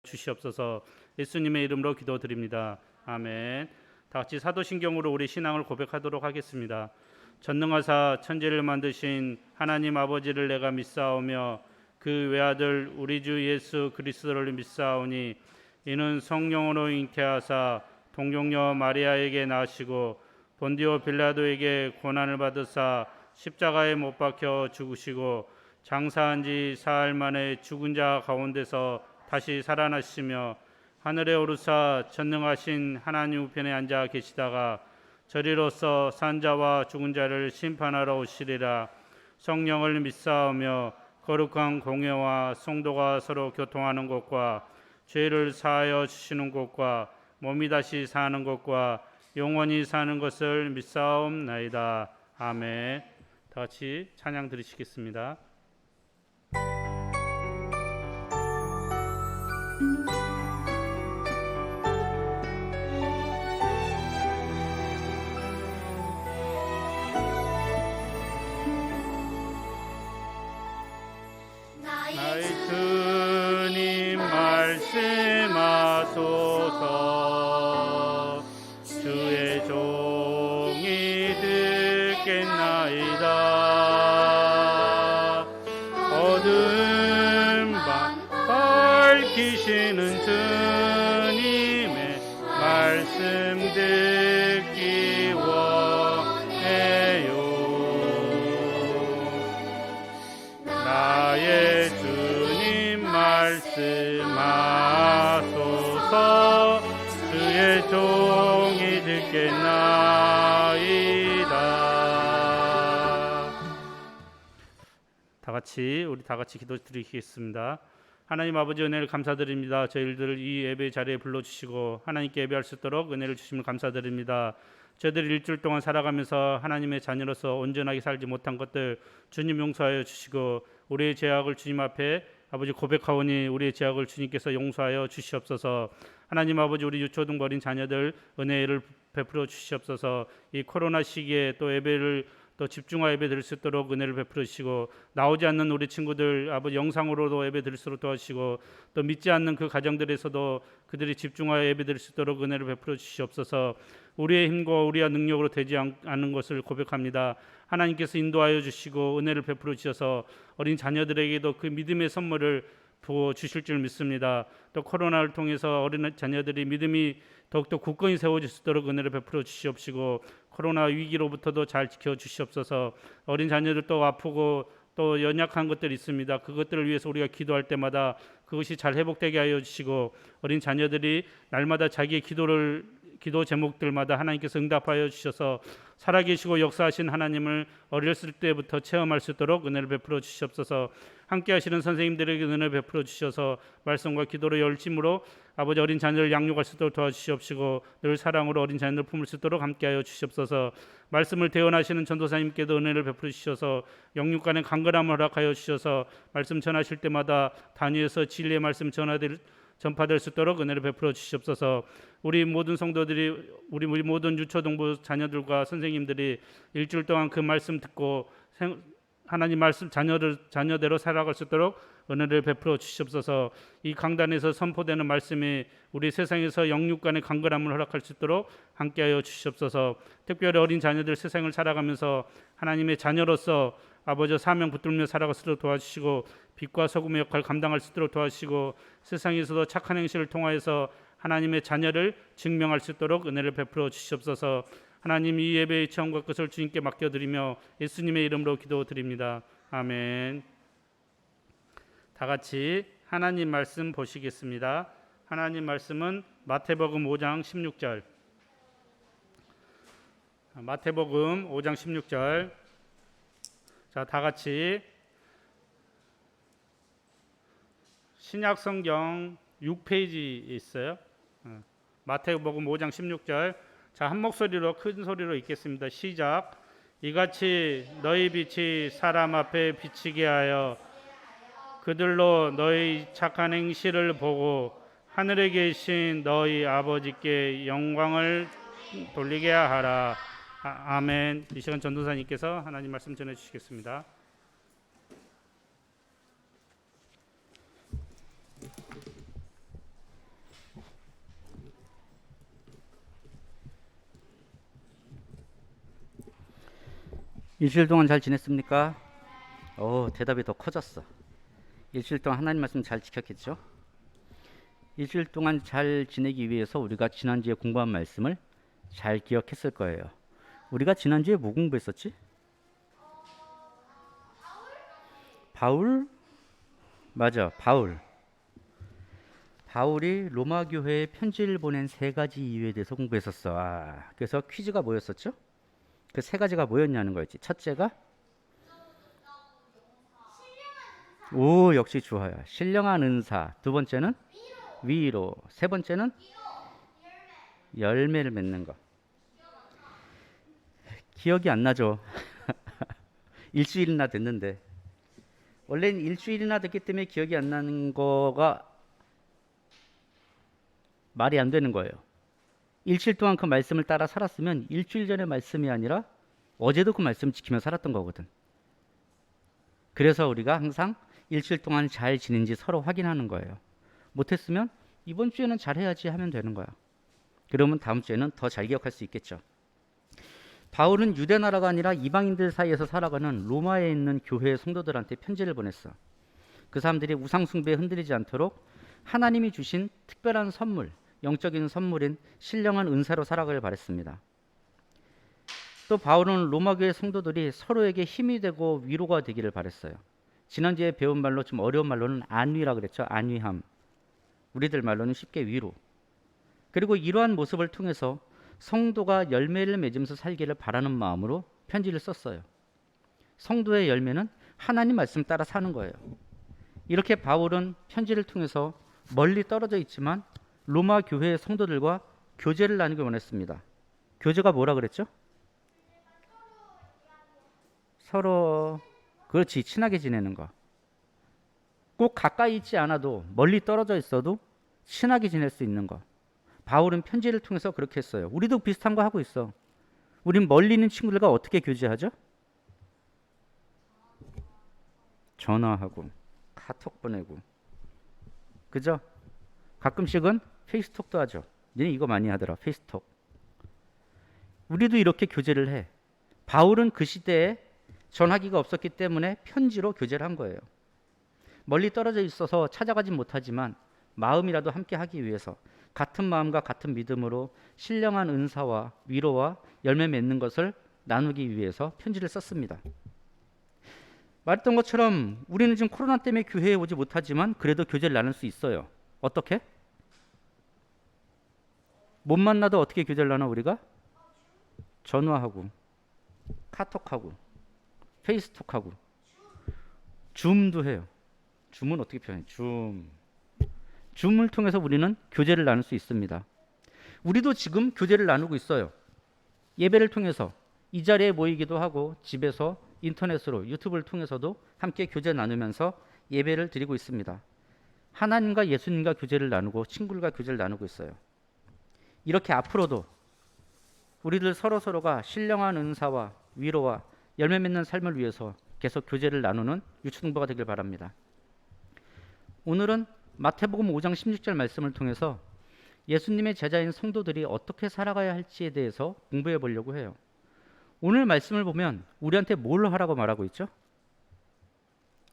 주시옵소서. 예수님의 이름으로 기도드립니다. 아멘. 다 같이 사도신경으로 우리 신앙을 고백하도록 하겠습니다. 전능하사 천지를 만드신 하나님 아버지를 내가 믿사오며 그 외아들 우리 주 예수 그리스도를 믿사오니 이는 성령으로 잉태하사 동정녀 마리아에게 나시고 본디오 빌라도에게 고난을 받으사 십자가에 못 박혀 죽으시고 장사한 지 사흘 만에 죽은 자 가운데서 다시 살아나시며 하늘에 오르사 전능하신 하나님 우편에 앉아 계시다가 저리로서 산 자와 죽은 자를 심판하러 오시리라. 성령을 믿사오며 거룩한 공회와 성도가 서로 교통하는 것과 죄를 사하여 주시는 것과 몸이 다시 사는 것과 영원히 사는 것을 믿사옵나이다. 아멘. 다 같이 찬양 드리시겠습니다. 나의 주님 말씀하소서. 주의 종이 듣겠나이다. 어두운 밤 밝히시는 주님의 말씀 듣기 원해요. 나의 주님 말씀하소서. 주의 종이 듣겠나이다. 우리 다 같이 기도드리겠습니다. 하나님 아버지 은혜를 감사드립니다. 저희들을 이 예배 자리에 불러주시고 하나님께 예배할 수 있도록 은혜를 주심을 감사드립니다. 저희들이 일주일 동안 살아가면서 하나님의 자녀로서 온전하게 살지 못한 것들 주님 용서하여 주시고 우리의 죄악을 주님 앞에 아버지 고백하오니 우리의 죄악을 주님께서 용서하여 주시옵소서. 하나님 아버지 우리 유초등 어린 자녀들 은혜를 베풀어 주시옵소서. 이 코로나 시기에 또 예배를 또 집중하여 예배 드릴 수 있도록 은혜를 베풀어 주시고 나오지 않는 우리 친구들 아버지 영상으로도 예배 드릴 수 있도록 도와주시고 또 믿지 않는 그 가정들에서도 그들이 집중하여 예배 드릴 수 있도록 은혜를 베풀어 주시옵소서. 우리의 힘과 우리의 능력으로 되지 않는 것을 고백합니다. 하나님께서 인도하여 주시고 은혜를 베풀어 주셔서 어린 자녀들에게도 그 믿음의 선물을 부어 주실 줄 믿습니다. 또 코로나를 통해서 어린 자녀들이 믿음이 더욱더 굳건히 세워질 수 있도록 은혜를 베풀어 주시옵시고 코로나 위기로부터도 잘 지켜 주시옵소서. 어린 자녀들도 아프고 또 연약한 것들이 있습니다. 그것들을 위해서 우리가 기도할 때마다 그것이 잘 회복되게 하여 주시고 어린 자녀들이 날마다 자기의 기도 제목들마다 하나님께서 응답하여 주셔서 살아계시고 역사하신 하나님을 어렸을 때부터 체험할 수 있도록 은혜를 베풀어 주시옵소서. 함께 하시는 선생님들에게 은혜를 베풀어 주셔서 말씀과 기도로 열심으로 아버지 어린 자녀를 양육할 수 있도록 도와주시옵시고 늘 사랑으로 어린 자녀를 품을 수 있도록 함께하여 주시옵소서. 말씀을 대언하시는 전도사님께도 은혜를 베풀어 주셔서 영육 간의 간결함을 허락하여 주셔서 말씀 전하실 때마다 단위에서 진리의 말씀 전파될 수 있도록 은혜를 베풀어 주시옵소서. 우리 모든 성도들이 우리 모든 유초동부 자녀들과 선생님들이 일주일 동안 그 말씀 듣고 하나님 말씀 자녀대로 살아갈 수 있도록 은혜를 베풀어 주시옵소서. 이 강단에서 선포되는 말씀이 우리 세상에서 영육 간의 간결함을 허락할 수 있도록 함께하여 주시옵소서. 특별히 어린 자녀들 세상을 살아가면서 하나님의 자녀로서 아버지 사명 붙들며 살아갈 수 있도록 도와주시고 빛과 소금의 역할을 감당할 수 있도록 도와주시고 세상에서도 착한 행실을 통하여서 하나님의 자녀를 증명할 수 있도록 은혜를 베풀어 주시옵소서. 하나님 이 예배의 체험과 것을 주님께 맡겨드리며 예수님의 이름으로 기도드립니다. 아멘. 다 같이 하나님 말씀 보시겠습니다. 하나님 말씀은 마태복음 5장 16절. 마태복음 5장 16절. 자, 다 같이 신약 성경 6페이지 있어요. 마태복음 5장 16절. 자, 한 목소리로 큰 소리로 읽겠습니다. 시작. 이같이 너희 빛이 사람 앞에 비치게 하여 그들로 너희 착한 행실을 보고 하늘에 계신 너희 아버지께 영광을 돌리게 하라. 아멘. 이 시간 전도사님께서 하나님 말씀 전해 주시겠습니다. 일주일 동안 잘 지냈습니까? 대답이 더 커졌어. 일주일 동안 하나님 말씀 잘 지켰겠죠? 일주일 동안 잘 지내기 위해서 우리가 지난주에 공부한 말씀을 잘 기억했을 거예요. 우리가 지난주에 뭐 공부했었지? 바울? 맞아, 바울. 바울이 로마 교회에 편지를 보낸 세 가지 이유에 대해서 공부했었어. 그래서 퀴즈가 뭐였었죠? 그 세 가지가 뭐였냐는 거였지. 첫째가 역시 좋아요. 신령한 은사. 두 번째는 위로. 세 번째는 열매를 맺는 거. 기억이 안 나죠? 일주일이나 됐는데. 원래는 일주일이나 됐기 때문에 기억이 안 나는 거가 말이 안 되는 거예요. 일주일 동안 그 말씀을 따라 살았으면 일주일 전의 말씀이 아니라 어제도 그 말씀 지키며 살았던 거거든. 그래서 우리가 항상 일주일 동안 잘 지낸지 서로 확인하는 거예요. 못했으면 이번 주에는 잘해야지 하면 되는 거야. 그러면 다음 주에는 더 잘 기억할 수 있겠죠. 바울은 유대 나라가 아니라 이방인들 사이에서 살아가는 로마에 있는 교회 성도들한테 편지를 보냈어. 그 사람들이 우상 숭배에 흔들리지 않도록 하나님이 주신 특별한 선물, 영적인 선물인 신령한 은사로 살아가길 바랬습니다. 또 바울은 로마 교회 성도들이 서로에게 힘이 되고 위로가 되기를 바랬어요. 지난주에 배운 말로 좀 어려운 말로는 안위라 그랬죠. 안위함. 우리들 말로는 쉽게 위로. 그리고 이러한 모습을 통해서 성도가 열매를 맺으면서 살기를 바라는 마음으로 편지를 썼어요. 성도의 열매는 하나님 말씀 따라 사는 거예요. 이렇게 바울은 편지를 통해서 멀리 떨어져 있지만 로마 교회의 성도들과 교제를 나누기 원했습니다. 교제가 뭐라 그랬죠? 서로 그렇지, 친하게 지내는 거. 꼭 가까이 있지 않아도 멀리 떨어져 있어도 친하게 지낼 수 있는 거. 바울은 편지를 통해서 그렇게 했어요. 우리도 비슷한 거 하고 있어. 우린 멀리 있는 친구들과 어떻게 교제하죠? 전화하고 카톡 보내고, 그죠? 가끔씩은 페이스톡도 하죠. 얘는 이거 많이 하더라, 페이스톡. 우리도 이렇게 교제를 해. 바울은 그 시대에 전화기가 없었기 때문에 편지로 교제를 한 거예요. 멀리 떨어져 있어서 찾아가진 못하지만 마음이라도 함께 하기 위해서 같은 마음과 같은 믿음으로 신령한 은사와 위로와 열매 맺는 것을 나누기 위해서 편지를 썼습니다. 말했던 것처럼 우리는 지금 코로나 때문에 교회에 오지 못하지만 그래도 교제를 나눌 수 있어요. 어떻게? 못 만나도 어떻게 교제를 나눠 우리가? 전화하고 카톡하고 페이스톡하고 줌도 해요. 줌은 어떻게 표현해? 줌을 통해서 우리는 교제를 나눌 수 있습니다. 우리도 지금 교제를 나누고 있어요. 예배를 통해서 이 자리에 모이기도 하고 집에서 인터넷으로 유튜브를 통해서도 함께 교제 나누면서 예배를 드리고 있습니다. 하나님과 예수님과 교제를 나누고 친구들과 교제를 나누고 있어요. 이렇게 앞으로도 우리들 서로가 신령한 은사와 위로와 열매 맺는 삶을 위해서 계속 교제를 나누는 유초등부가 되길 바랍니다. 오늘은 마태복음 5장 16절 말씀을 통해서 예수님의 제자인 성도들이 어떻게 살아가야 할지에 대해서 공부해 보려고 해요. 오늘 말씀을 보면 우리한테 뭘 하라고 말하고 있죠?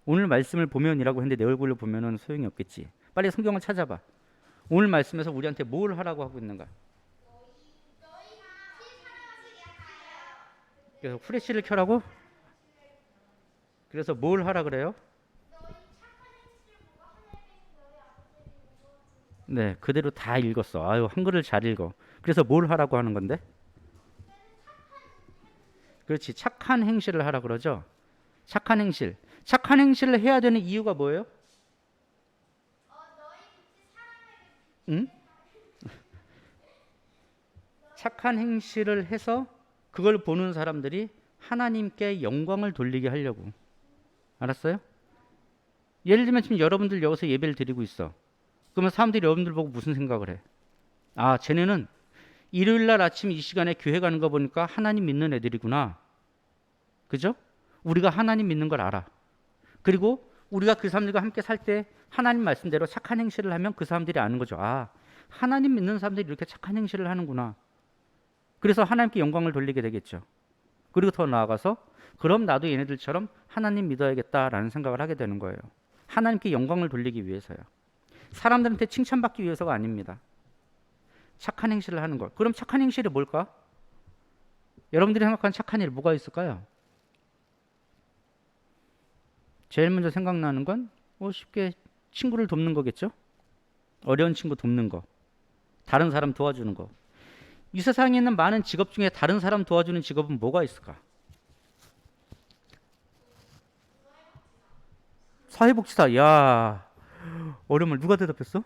오늘 말씀을 보면이라고 했는데 내 얼굴을 보면은 소용이 없겠지. 빨리 성경을 찾아봐. 오늘 말씀에서 우리한테 뭘 하라고 하고 있는가? 그래서 후레쉬를 켜라고? 그래서 뭘 하라 그래요? 네, 그대로 다 읽었어. 아유, 한글을 잘 읽어. 그래서 뭘 하라고 하는 건데? 그렇지, 착한 행실을 하라 그러죠. 착한 행실. 착한 행실을 해야 되는 이유가 뭐예요? 응? 착한 행실을 해서 그걸 보는 사람들이 하나님께 영광을 돌리게 하려고. 알았어요? 예를 들면 지금 여러분들 여기서 예배를 드리고 있어. 그러면 사람들이 여러분들 보고 무슨 생각을 해? 쟤네는 일요일 날 아침 이 시간에 교회 가는 거 보니까 하나님 믿는 애들이구나. 그죠? 우리가 하나님 믿는 걸 알아. 그리고 우리가 그 사람들과 함께 살 때 하나님 말씀대로 착한 행실을 하면 그 사람들이 아는 거죠. 하나님 믿는 사람들이 이렇게 착한 행실을 하는구나. 그래서 하나님께 영광을 돌리게 되겠죠. 그리고 더 나아가서 그럼 나도 얘네들처럼 하나님 믿어야겠다라는 생각을 하게 되는 거예요. 하나님께 영광을 돌리기 위해서요. 사람들한테 칭찬받기 위해서가 아닙니다. 착한 행실을 하는 것. 그럼 착한 행실이 뭘까? 여러분들이 생각하는 착한 일 뭐가 있을까요? 제일 먼저 생각나는 건 쉽게 친구를 돕는 거겠죠? 어려운 친구 돕는 거. 다른 사람 도와주는 거. 이 세상에 있는 많은 직업 중에 다른 사람 도와주는 직업은 뭐가 있을까? 사회복지사. 야, 어려움을 누가 대답했어?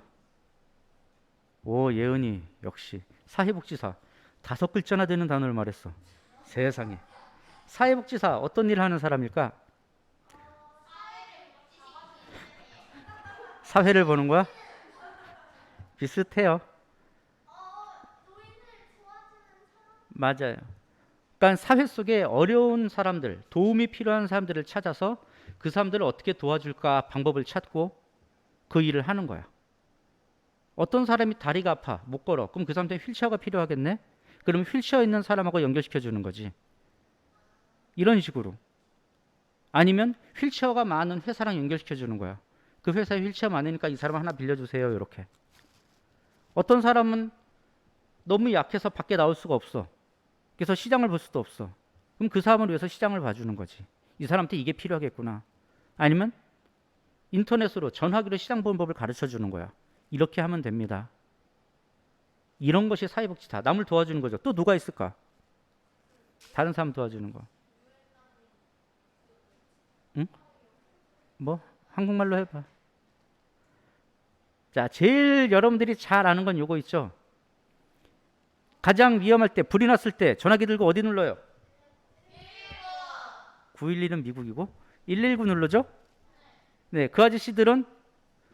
오, 예은이 역시 사회복지사. 5글자나 되는 단어를 말했어. 세상에. 사회복지사 어떤 일을 하는 사람일까? 사회를 보는 거야? 비슷해요. 맞아요. 그러니까 사회 속에 어려운 사람들, 도움이 필요한 사람들을 찾아서 그 사람들을 어떻게 도와줄까 방법을 찾고 그 일을 하는 거야. 어떤 사람이 다리가 아파, 못 걸어. 그럼 그 사람한테 휠체어가 필요하겠네? 그럼 휠체어 있는 사람하고 연결시켜 주는 거지. 이런 식으로. 아니면 휠체어가 많은 회사랑 연결시켜 주는 거야. 그 회사에 휠체어 많으니까 이 사람 하나 빌려주세요. 이렇게. 어떤 사람은 너무 약해서 밖에 나올 수가 없어. 그래서 시장을 볼 수도 없어. 그럼 그 사람을 위해서 시장을 봐주는 거지. 이 사람한테 이게 필요하겠구나. 아니면 인터넷으로 전화기로 시장 보는 법을 가르쳐 주는 거야. 이렇게 하면 됩니다. 이런 것이 사회복지다. 남을 도와주는 거죠. 또 누가 있을까? 다른 사람 도와주는 거. 응? 뭐? 한국말로 해봐. 자, 제일 여러분들이 잘 아는 건 요거 있죠. 가장 위험할 때, 불이 났을 때 전화기 들고 어디 눌러요? 911은 미국이고 119 누르죠? 네, 그 아저씨들은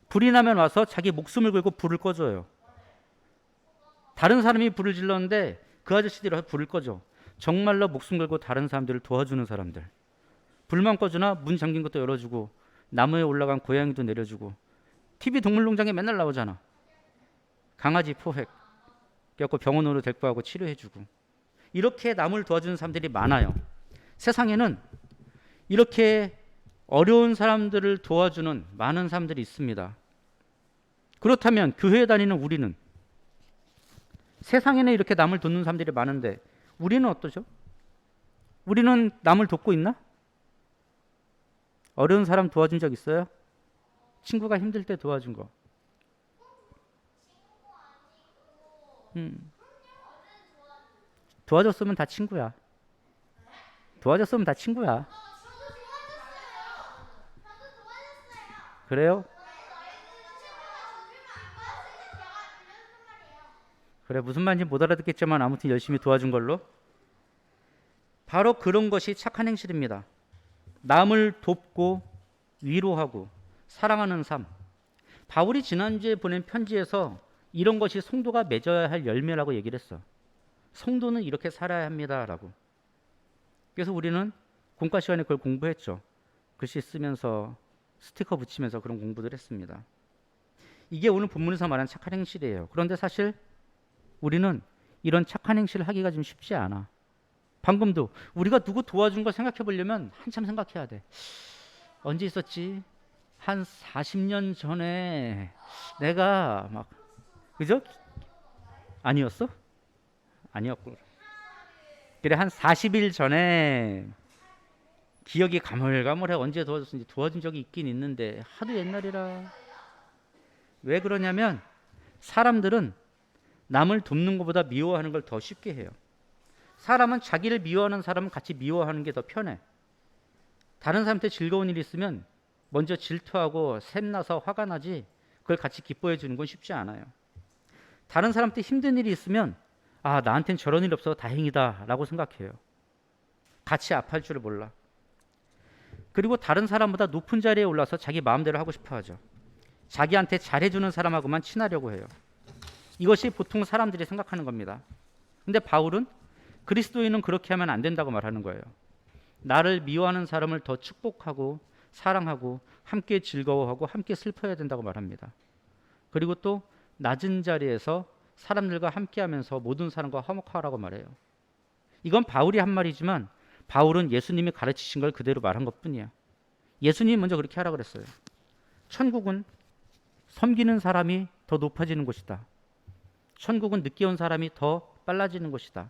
불이 나면 와서 자기 목숨을 걸고 불을 꺼줘요. 다른 사람이 불을 질렀는데 그 아저씨들이 와서 불을 꺼줘. 정말로 목숨 걸고 다른 사람들을 도와주는 사람들. 불만 꺼주나 문 잠긴 것도 열어주고 나무에 올라간 고양이도 내려주고 TV 동물농장에 맨날 나오잖아. 강아지 포획. 그래갖고 병원으로 데리고 가고 치료해주고. 이렇게 남을 도와주는 사람들이 많아요. 세상에는 이렇게 어려운 사람들을 도와주는 많은 사람들이 있습니다. 그렇다면 교회에 다니는 우리는 세상에는 이렇게 남을 돕는 사람들이 많은데 우리는 어떠죠? 우리는 남을 돕고 있나? 어려운 사람 도와준 적 있어요? 친구가 힘들 때 도와준 거. 도와줬으면 다 친구야. 도와줬으면 다 친구야. 그래요? 그래, 무슨 말인지 못 알아듣겠지만 아무튼 열심히 도와준 걸로. 바로 그런 것이 착한 행실입니다. 남을 돕고 위로하고 사랑하는 삶. 바울이 지난주에 보낸 편지에서 이런 것이 성도가 맺어야 할 열매라고 얘기를 했어. 성도는 이렇게 살아야 합니다라고. 그래서 우리는 공과 시간에 그걸 공부했죠. 글씨 쓰면서 스티커 붙이면서 그런 공부들 했습니다. 이게 오늘 본문에서 말하는 착한 행실이에요. 그런데 사실 우리는 이런 착한 행실을 하기가 좀 쉽지 않아. 방금도 우리가 누구 도와준 거 생각해 보려면 한참 생각해야 돼. 언제 있었지? 한 40년 전에 내가 막 그죠? 아니었어? 아니었고. 그래 한 40일 전에 기억이 가물가물해. 언제 도와줬는지 도와준 적이 있긴 있는데 하도 옛날이라. 왜 그러냐면 사람들은 남을 돕는 것보다 미워하는 걸 더 쉽게 해요. 사람은 자기를 미워하는 사람은 같이 미워하는 게 더 편해. 다른 사람한테 즐거운 일이 있으면 먼저 질투하고 샘나서 화가 나지 그걸 같이 기뻐해 주는 건 쉽지 않아요. 다른 사람한테 힘든 일이 있으면 아, 나한텐 저런 일 없어서 다행이다 라고 생각해요. 같이 아파할 줄을 몰라. 그리고 다른 사람보다 높은 자리에 올라서 자기 마음대로 하고 싶어 하죠. 자기한테 잘해주는 사람하고만 친하려고 해요. 이것이 보통 사람들이 생각하는 겁니다. 근데 바울은 그리스도인은 그렇게 하면 안 된다고 말하는 거예요. 나를 미워하는 사람을 더 축복하고 사랑하고 함께 즐거워하고 함께 슬퍼해야 된다고 말합니다. 그리고 또 낮은 자리에서 사람들과 함께하면서 모든 사람과 화목하라고 말해요. 이건 바울이 한 말이지만 바울은 예수님이 가르치신 걸 그대로 말한 것뿐이야. 예수님이 먼저 그렇게 하라 그랬어요. 천국은 섬기는 사람이 더 높아지는 곳이다. 천국은 늦게 온 사람이 더 빨라지는 곳이다.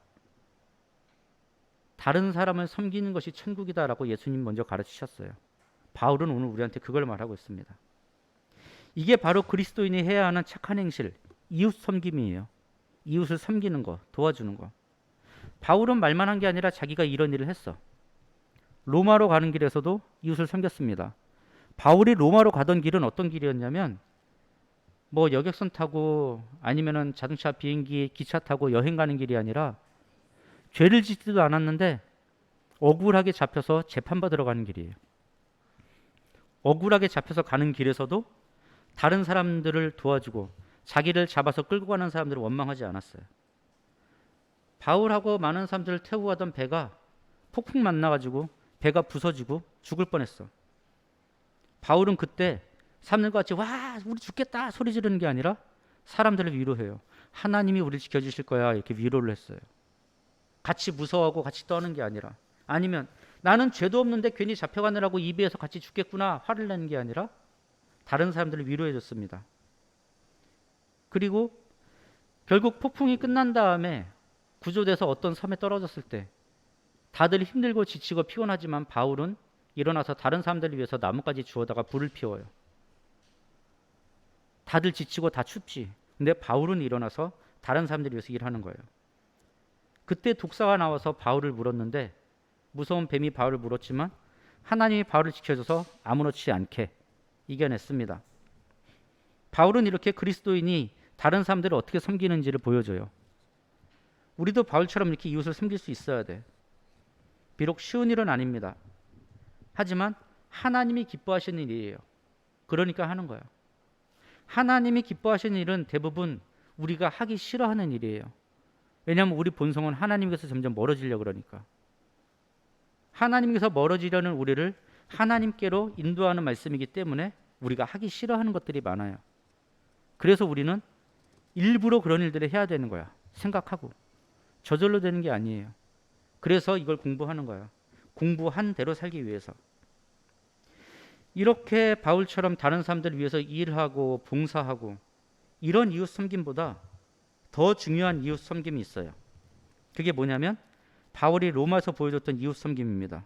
다른 사람을 섬기는 것이 천국이다라고 예수님 먼저 가르치셨어요. 바울은 오늘 우리한테 그걸 말하고 있습니다. 이게 바로 그리스도인이 해야 하는 착한 행실, 이웃 섬김이에요. 이웃을 섬기는 거, 도와주는 거. 바울은 말만 한 게 아니라 자기가 이런 일을 했어. 로마로 가는 길에서도 이웃을 섬겼습니다. 바울이 로마로 가던 길은 어떤 길이었냐면 뭐 여객선 타고 아니면은 자동차, 비행기, 기차 타고 여행 가는 길이 아니라 죄를 짓지도 않았는데 억울하게 잡혀서 재판받으러 가는 길이에요. 억울하게 잡혀서 가는 길에서도 다른 사람들을 도와주고 자기를 잡아서 끌고 가는 사람들을 원망하지 않았어요. 바울하고 많은 사람들을 태우고 가던 배가 폭풍 만나가지고 배가 부서지고 죽을 뻔했어. 바울은 그때 사람들과 같이 와 우리 죽겠다 소리 지르는 게 아니라 사람들을 위로해요. 하나님이 우리를 지켜주실 거야 이렇게 위로를 했어요. 같이 무서워하고 같이 떠는 게 아니라, 아니면 나는 죄도 없는데 괜히 잡혀가느라고 이 배에서 같이 죽겠구나 화를 내는 게 아니라 다른 사람들을 위로해 줬습니다. 그리고 결국 폭풍이 끝난 다음에 구조돼서 어떤 섬에 떨어졌을 때 다들 힘들고 지치고 피곤하지만 바울은 일어나서 다른 사람들을 위해서 나뭇가지 주워다가 불을 피워요. 다들 지치고 다 춥지. 근데 바울은 일어나서 다른 사람들을 위해서 일하는 거예요. 그때 독사가 나와서 바울을 물었는데 무서운 뱀이 바울을 물었지만 하나님이 바울을 지켜줘서 아무렇지 않게 이겨냈습니다. 바울은 이렇게 그리스도인이 다른 사람들을 어떻게 섬기는지를 보여줘요. 우리도 바울처럼 이렇게 이웃을 섬길 수 있어야 돼. 비록 쉬운 일은 아닙니다. 하지만 하나님이 기뻐하시는 일이에요. 그러니까 하는 거예요. 하나님이 기뻐하시는 일은 대부분 우리가 하기 싫어하는 일이에요. 왜냐하면 우리 본성은 하나님께서 점점 멀어지려고 그러니까. 하나님께서 멀어지려는 우리를 하나님께로 인도하는 말씀이기 때문에 우리가 하기 싫어하는 것들이 많아요. 그래서 우리는 일부러 그런 일들을 해야 되는 거야. 생각하고. 저절로 되는 게 아니에요. 그래서 이걸 공부하는 거야. 공부한 대로 살기 위해서. 이렇게 바울처럼 다른 사람들을 위해서 일하고 봉사하고 이런 이웃 섬김보다 더 중요한 이웃 섬김이 있어요. 그게 뭐냐면 바울이 로마에서 보여줬던 이웃 섬김입니다.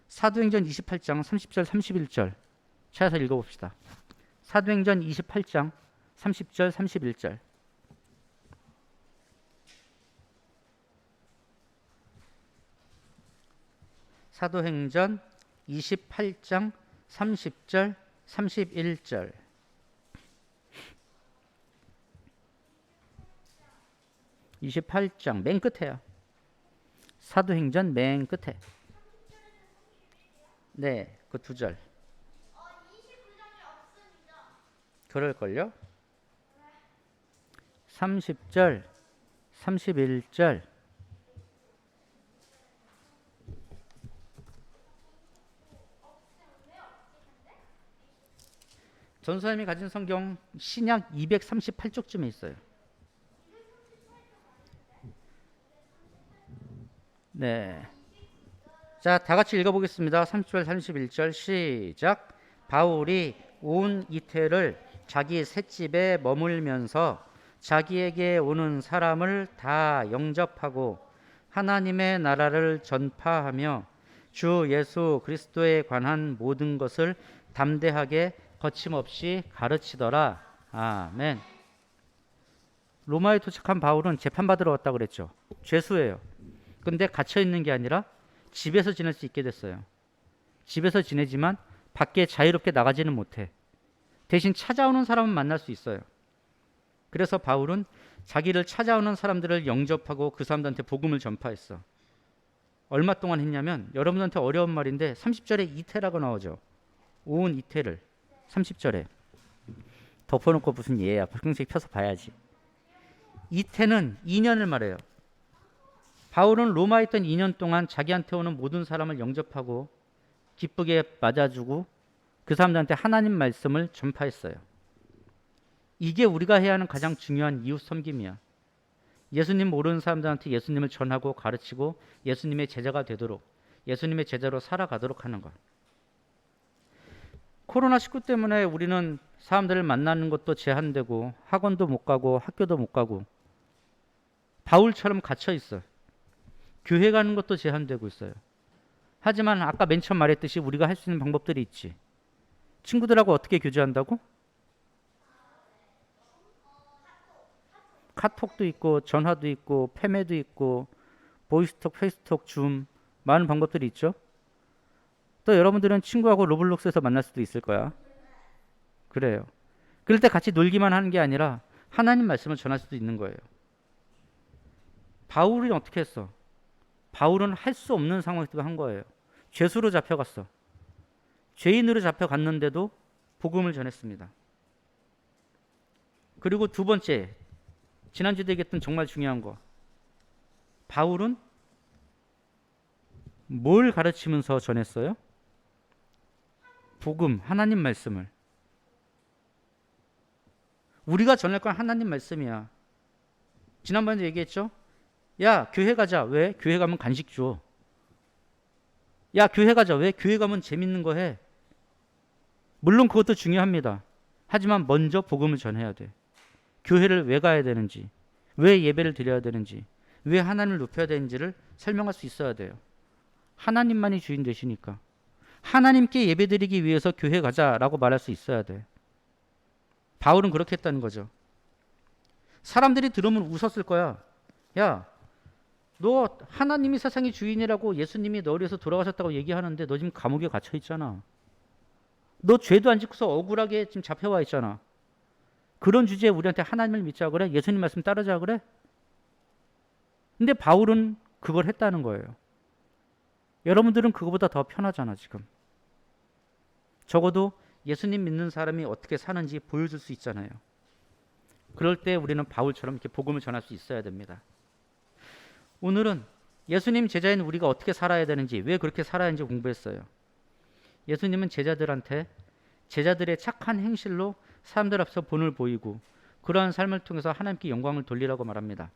사도행전 28장 30절 31절 찾아서 읽어봅시다. 사도행전 28장 30절 31절. 사도행전 28장 30절 31절. (28장) 맨 끝에요. 사도행전 맨 끝에. 네, 그 두 절. 그럴걸요? 30절 31절. 전사님이 가진 성경 신약 238쪽쯤에 있어요. 네. 자, 다 같이 읽어보겠습니다. 30절, 31절 시작. 바울이 온 이태를 자기 셋집에 머물면서 자기에게 오는 사람을 다 영접하고 하나님의 나라를 전파하며 주 예수 그리스도에 관한 모든 것을 담대하게 거침없이 가르치더라. 아멘. 로마에 도착한 바울은 재판받으러 왔다고 그랬죠. 죄수예요. 근데 갇혀 있는 게 아니라 집에서 지낼 수 있게 됐어요. 집에서 지내지만 밖에 자유롭게 나가지는 못해. 대신 찾아오는 사람은 만날 수 있어요. 그래서 바울은 자기를 찾아오는 사람들을 영접하고 그 사람들한테 복음을 전파했어. 얼마 동안 했냐면, 여러분한테 어려운 말인데 30절에 이태라고 나오죠. 온 이태를 30절에 덮어놓고 무슨 예야. 불경색 펴서 봐야지. 이태는 2년을 말해요. 바울은 로마에 있던 2년 동안 자기한테 오는 모든 사람을 영접하고 기쁘게 맞아주고 그 사람들한테 하나님 말씀을 전파했어요. 이게 우리가 해야 하는 가장 중요한 이웃 섬김이야. 예수님 모르는 사람들한테 예수님을 전하고 가르치고 예수님의 제자가 되도록, 예수님의 제자로 살아가도록 하는 것. 코로나19 때문에 우리는 사람들을 만나는 것도 제한되고 학원도 못 가고 학교도 못 가고 바울처럼 갇혀 있어. 교회 가는 것도 제한되고 있어요. 하지만 아까 맨 처음 말했듯이 우리가 할 수 있는 방법들이 있지. 친구들하고 어떻게 교제한다고? 카톡도 있고 전화도 있고 패매도 있고 보이스톡, 페이스톡, 줌 많은 방법들이 있죠. 또 여러분들은 친구하고 로블록스에서 만날 수도 있을 거야. 그래요. 그럴 때 같이 놀기만 하는 게 아니라 하나님 말씀을 전할 수도 있는 거예요. 바울이 어떻게 했어? 바울은 할 수 없는 상황에서도 한 거예요. 죄수로 잡혀갔어. 죄인으로 잡혀갔는데도 복음을 전했습니다. 그리고 두 번째, 지난주에 얘기했던 정말 중요한 거. 바울은 뭘 가르치면서 전했어요? 복음, 하나님 말씀을. 우리가 전할 건 하나님 말씀이야. 지난번에도 얘기했죠? 야, 교회 가자. 왜? 교회 가면 간식 줘. 야, 교회 가자. 왜? 교회 가면 재밌는 거 해. 물론 그것도 중요합니다. 하지만 먼저 복음을 전해야 돼. 교회를 왜 가야 되는지, 왜 예배를 드려야 되는지, 왜 하나님을 높여야 되는지를 설명할 수 있어야 돼요. 하나님만이 주인 되시니까. 하나님께 예배드리기 위해서 교회 가자라고 말할 수 있어야 돼. 바울은 그렇게 했다는 거죠. 사람들이 들으면 웃었을 거야. 야, 너 하나님이 세상의 주인이라고 예수님이 너를 위해서 돌아가셨다고 얘기하는데 너 지금 감옥에 갇혀 있잖아. 너 죄도 안 짓고서 억울하게 지금 잡혀와 있잖아. 그런 주제에 우리한테 하나님을 믿자 그래? 예수님 말씀 따르자 그래? 근데 바울은 그걸 했다는 거예요. 여러분들은 그거보다 더 편하잖아 지금. 적어도 예수님 믿는 사람이 어떻게 사는지 보여줄 수 있잖아요. 그럴 때 우리는 바울처럼 이렇게 복음을 전할 수 있어야 됩니다. 오늘은 예수님 제자인 우리가 어떻게 살아야 되는지, 왜 그렇게 살아야 하는지 공부했어요. 예수님은 제자들한테 제자들의 착한 행실로 사람들 앞에서 본을 보이고 그러한 삶을 통해서 하나님께 영광을 돌리라고 말합니다.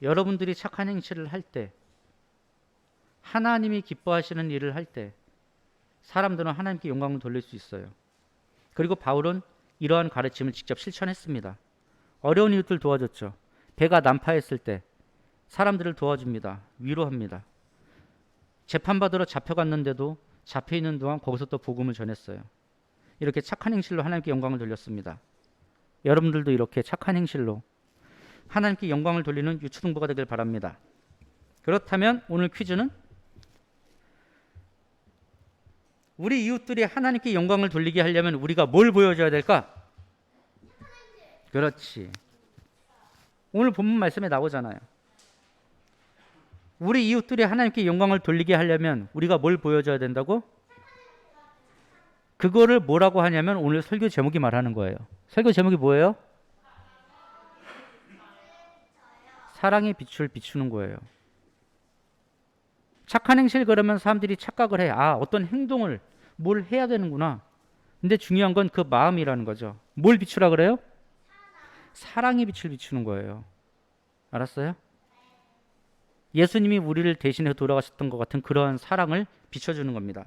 여러분들이 착한 행실을 할 때, 하나님이 기뻐하시는 일을 할 때 사람들은 하나님께 영광을 돌릴 수 있어요. 그리고 바울은 이러한 가르침을 직접 실천했습니다. 어려운 이웃들 도와줬죠. 배가 난파했을 때 사람들을 도와줍니다. 위로합니다. 재판받으러 잡혀갔는데도 잡혀있는 동안 거기서 또 복음을 전했어요. 이렇게 착한 행실로 하나님께 영광을 돌렸습니다. 여러분들도 이렇게 착한 행실로 하나님께 영광을 돌리는 유초등부가 되길 바랍니다. 그렇다면 오늘 퀴즈는 우리 이웃들이 하나님께 영광을 돌리게 하려면 우리가 뭘 보여줘야 될까? 그렇지. 오늘 본문 말씀에 나오잖아요. 우리 이웃들이 하나님께 영광을 돌리게 하려면 우리가 뭘 보여줘야 된다고? 그거를 뭐라고 하냐면 오늘 설교 제목이 말하는 거예요. 설교 제목이 뭐예요? 사랑의 빛을 비추는 거예요. 착한 행실 그러면 사람들이 착각을 해. 아, 어떤 행동을 뭘 해야 되는구나. 근데 중요한 건 그 마음이라는 거죠. 뭘 비추라 그래요? 사랑의 빛을 비추는 거예요. 알았어요? 예수님이 우리를 대신해 돌아가셨던 것 같은 그러한 사랑을 비춰주는 겁니다.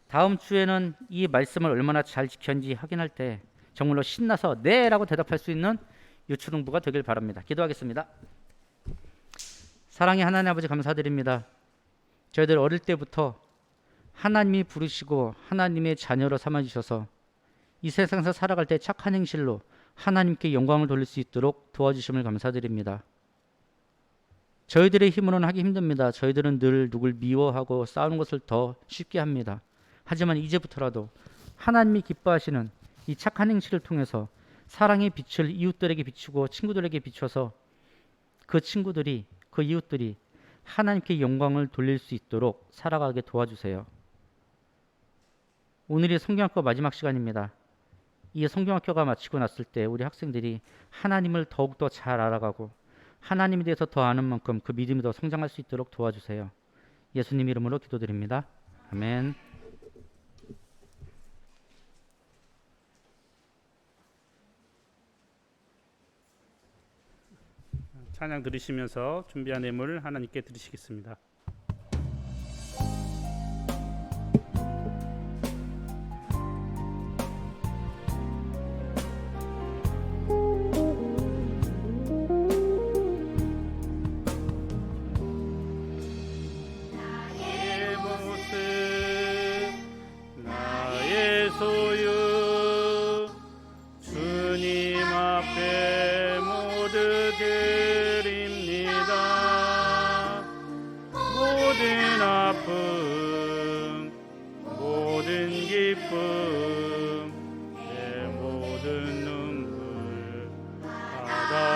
다음 주에는 이 말씀을 얼마나 잘 지켰는지 확인할 때 정말로 신나서 네 라고 대답할 수 있는 유초등부가 되길 바랍니다. 기도하겠습니다. 사랑의 하나님 아버지 감사드립니다. 저희들 어릴 때부터 하나님이 부르시고 하나님의 자녀로 삼아주셔서 이 세상에서 살아갈 때 착한 행실로 하나님께 영광을 돌릴 수 있도록 도와주심을 감사드립니다. 저희들의 힘으로는 하기 힘듭니다. 저희들은 늘 누굴 미워하고 싸우는 것을 더 쉽게 합니다. 하지만 이제부터라도 하나님이 기뻐하시는 이 착한 행실을 통해서 사랑의 빛을 이웃들에게 비추고 친구들에게 비춰서 그 친구들이, 그 이웃들이 하나님께 영광을 돌릴 수 있도록 살아가게 도와주세요. 오늘이 성경학교 마지막 시간입니다. 이 성경학교가 마치고 났을 때 우리 학생들이 하나님을 더욱더 잘 알아가고 하나님에 대해서 더 아는 만큼 그 믿음이 더 성장할 수 있도록 도와주세요. 예수님 이름으로 기도드립니다. 아멘. 찬양 들으시면서 준비한 예물 하나님께 드리시겠습니다. 나의 모습 나의 소유 주님 앞에 모두 드립니다. 모든 아픔 모든 기쁨 내 모든 눈물 받아주소서.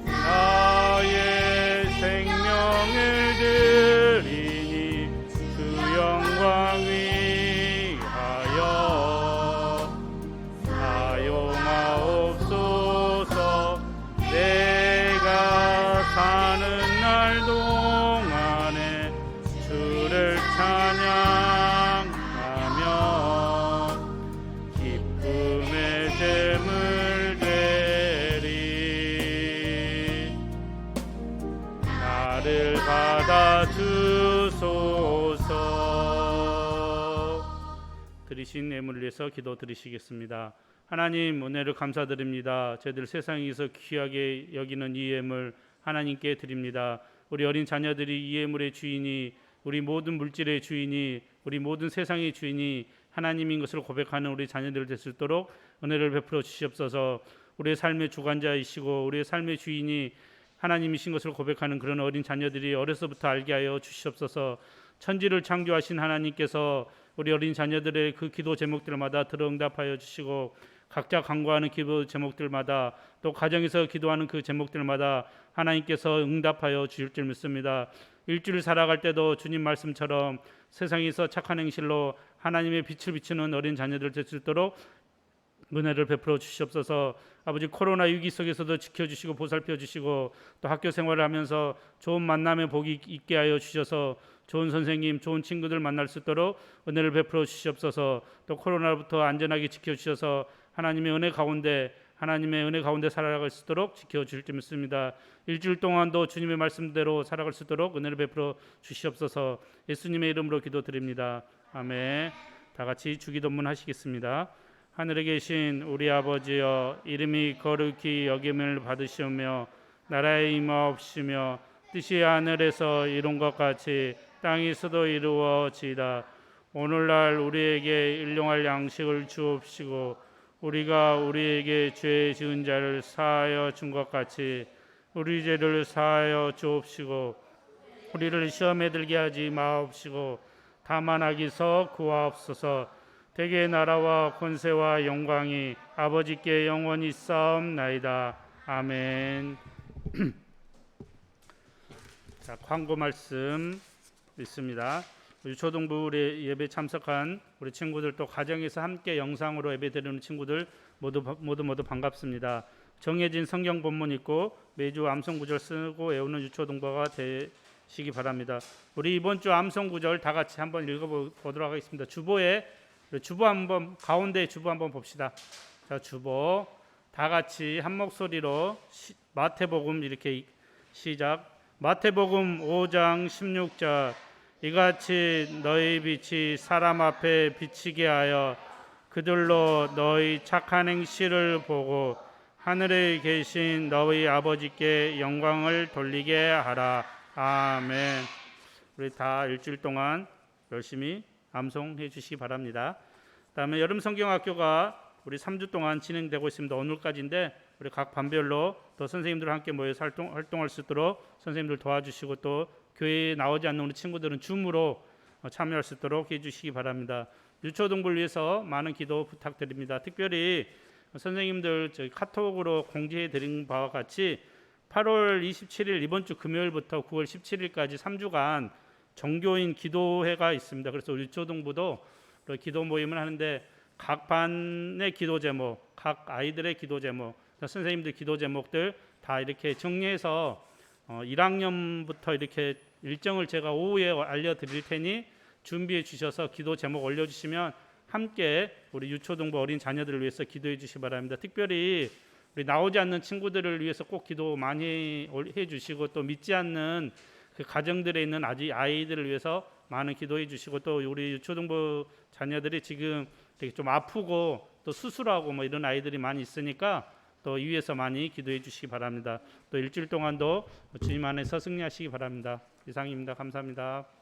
나의 생명을 드리니 그 영광 위하여 사용하옵소서. 내가 사는 날 동안에 주를 찬양하며 기쁨의 제물 되리. 나를 받아주소서. 드리신 예물을 위해서 기도 드리시겠습니다. 하나님 은혜를 감사드립니다. 저희들 세상에서 귀하게 여기는 이 예물 하나님께 드립니다. 우리 어린 자녀들이 이 예물의 주인이, 우리 모든 물질의 주인이, 우리 모든 세상의 주인이 하나님인 것을 고백하는 우리 자녀들 될 수 있도록 은혜를 베풀어 주시옵소서. 우리의 삶의 주관자이시고 우리의 삶의 주인이 하나님이신 것을 고백하는 그런 어린 자녀들이 어려서부터 알게 하여 주시옵소서. 천지를 창조하신 하나님께서 우리 어린 자녀들의 그 기도 제목들마다 들어 응답하여 주시고 각자 간구하는 기도 제목들마다 또 가정에서 기도하는 그 제목들마다 하나님께서 응답하여 주실 줄 믿습니다. 일주일 살아갈 때도 주님 말씀처럼 세상에서 착한 행실로 하나님의 빛을 비추는 어린 자녀들 될 수 있도록 은혜를 베풀어 주시옵소서. 아버지 코로나 위기 속에서도 지켜주시고 보살펴 주시고 또 학교 생활을 하면서 좋은 만남의 복이 있게 하여 주셔서 좋은 선생님, 좋은 친구들 만날 수 있도록 은혜를 베풀어 주시옵소서. 또 코로나로부터 안전하게 지켜주셔서 하나님의 은혜 가운데 살아갈 수 있도록 지켜주실 줄 믿습니다. 일주일 동안도 주님의 말씀대로 살아갈 수 있도록 은혜를 베풀어 주시옵소서. 예수님의 이름으로 기도드립니다. 아멘. 다 같이 주기도문 하시겠습니다. 하늘에 계신 우리 아버지여, 이름이 거룩히 여김을 받으시오며 나라의 임하옵시며 뜻이 하늘에서 이룬 것 같이 땅에서도 이루어지이다. 오늘날 우리에게 일용할 양식을 주옵시고 우리가 우리에게 죄 지은 자를 사하여 준 것 같이 우리 죄를 사하여 주옵시고 우리를 시험에 들게 하지 마옵시고 다만 악에서 구하옵소서. 대개 나라와 권세와 영광이 아버지께 영원히 있사옵나이다. 아멘. 자, 광고 말씀 있습니다. 우리 초등부 우리 예배 참석한 우리 친구들 또 가정에서 함께 영상으로 예배 드리는 친구들 모두 반갑습니다. 정해진 성경 본문 있고 매주 암송 구절 쓰고 외우는 유초등부가 되시기 바랍니다. 우리 이번 주 암송 구절 다 같이 한번 읽어보도록 하겠습니다. 주보 한번 가운데 주보 한번 봅시다. 자, 주보 다 같이 한 목소리로 마태복음 이렇게 시작. 마태복음 5장 16절 이같이 너희 빛이 사람 앞에 비치게 하여 그들로 너희 착한 행실을 보고 하늘에 계신 너희 아버지께 영광을 돌리게 하라. 아멘. 우리 다 일주일 동안 열심히 암송해 주시기 바랍니다. 다음에 여름 성경학교가 우리 3주 동안 진행되고 있습니다. 오늘까지인데 우리 각 반별로 또 선생님들과 함께 모여서 활동할 수 있도록 선생님들 도와주시고 또 교회에 나오지 않는 우리 친구들은 줌으로 참여할 수 있도록 해주시기 바랍니다. 유초등부를 위해서 많은 기도 부탁드립니다. 특별히 선생님들 저희 카톡으로 공지해 드린 바와 같이 8월 27일 이번 주 금요일부터 9월 17일까지 3주간 정교인 기도회가 있습니다. 그래서 우리 유초등부도 기도 모임을 하는데 각 반의 기도 제목, 각 아이들의 기도 제목, 선생님들 기도 제목들 다 이렇게 정리해서 1학년부터 이렇게 일정을 제가 오후에 알려드릴 테니 준비해 주셔서 기도 제목 올려주시면 함께 우리 유초등부 어린 자녀들을 위해서 기도해 주시기 바랍니다. 특별히 우리 나오지 않는 친구들을 위해서 꼭 기도 많이 해 주시고, 또 믿지 않는 그 가정들에 있는 아직 아이들을 위해서 많은 기도해 주시고, 또 우리 유초등부 자녀들이 지금 되게 좀 아프고 또 수술하고 뭐 이런 아이들이 많이 있으니까 또 이 위해서 많이 기도해 주시기 바랍니다. 또 일주일 동안도 주님 안에서 승리하시기 바랍니다. 이상입니다. 감사합니다.